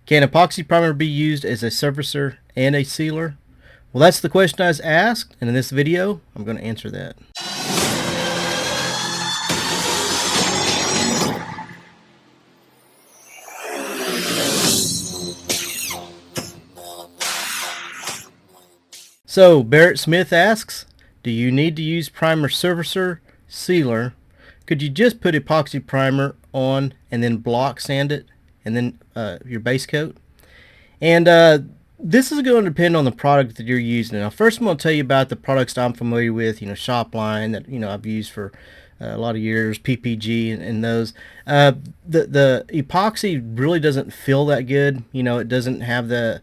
Can epoxy primer be used as a surfacer and a sealer? Well, that's the question I was asked, and in this video, I'm going to answer that. So, Barrett Smith asks, do you need to use primer surfacer, sealer? Could you just put epoxy primer on and then block sand it and then your base coat? And this is going to depend on the product that you're using. Now, first I'm going to tell you about the products that I'm familiar with, Shopline that, I've used for a lot of years, PPG and those. The epoxy really doesn't feel that good. It doesn't have the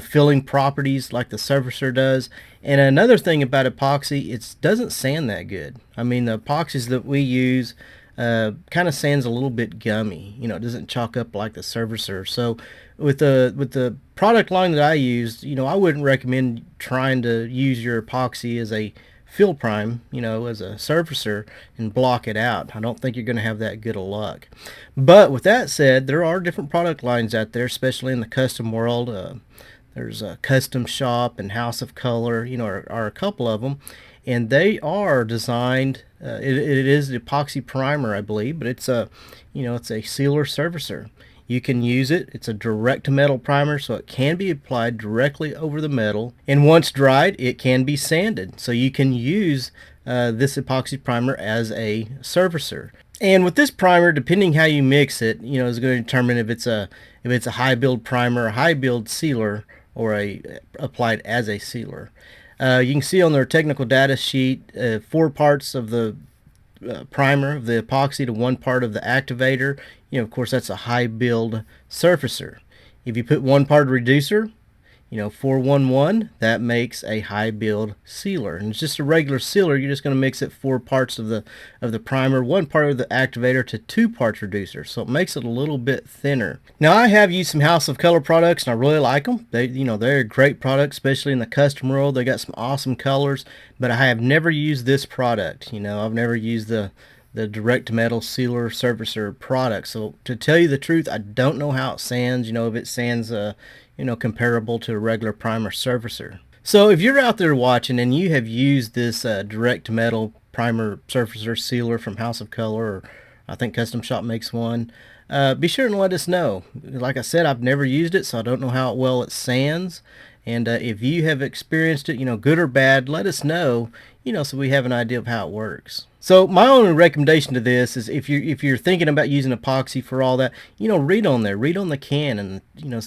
filling properties like the surfacer does. And another thing about epoxy, it doesn't sand that good. I mean, the epoxies that we use kind of sands a little bit gummy. It doesn't chalk up like the surfacer. So with the product line that I used, I wouldn't recommend trying to use your epoxy as a fill prime, as a surfacer and block it out. I don't think you're going to have that good of luck. But with that said, there are different product lines out there, especially in the custom world. There's a Custom Shop and House of Color, are a couple of them, and they are designed. It is the epoxy primer, I believe, but it's a sealer surfacer. You can use it. It's a direct to metal primer, so it can be applied directly over the metal, and once dried, it can be sanded. So you can use this epoxy primer as a surfacer. And with this primer, depending how you mix it, is going to determine if it's a high build primer, a high build sealer, or applied as a sealer. You can see on their technical data sheet 4 parts of the primer of the epoxy to 1 part of the activator. Of course, that's a high build surfacer. If you put 1 part of reducer, 411, that makes a high build sealer. And it's just a regular sealer. You're just going to mix it 4 parts of the primer, 1 part of the activator to 2 parts reducer. So it makes it a little bit thinner. Now, I have used some House of Color products and I really like them. They're a great product, especially in the custom world. They got some awesome colors, but I have never used this product. I've never used the direct to metal sealer surfacer product. So to tell you the truth, I don't know how it sands, if it sands comparable to a regular primer surfacer. So if you're out there watching and you have used this direct to metal primer surfacer sealer from House of Color, or I think Custom Shop makes one, be sure and let us know. Like I said, I've never used it, so I don't know how well it sands. And if you have experienced it, good or bad, let us know, so we have an idea of how it works. So my only recommendation to this is if you're thinking about using epoxy for all that, read on there, read on the can, and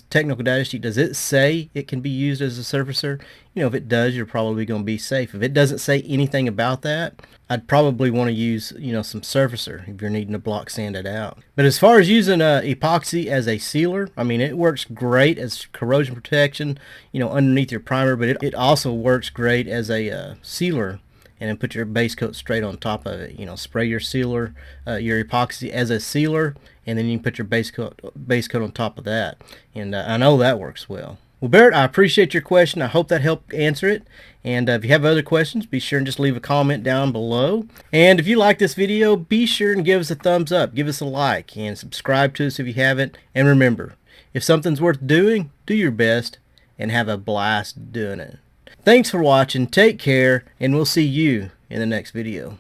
technical data sheet. Does it say it can be used as a surfacer? If it does, you're probably going to be safe. If it doesn't say anything about that, I'd probably want to use some surfacer if you're needing to block sand it out. But as far as using epoxy as a sealer, I mean, it works great as corrosion protection, underneath your primer, but it also works great as a sealer. And then put your base coat straight on top of it. Spray your sealer, your epoxy as a sealer, and then you can put your base coat on top of that. And I know that works well. Well, Barrett, I appreciate your question. I hope that helped answer it. And if you have other questions, be sure and just leave a comment down below. And if you like this video, be sure and give us a thumbs up, give us a like, and subscribe to us if you haven't. And remember, if something's worth doing, do your best, and have a blast doing it. Thanks for watching, take care, and we'll see you in the next video.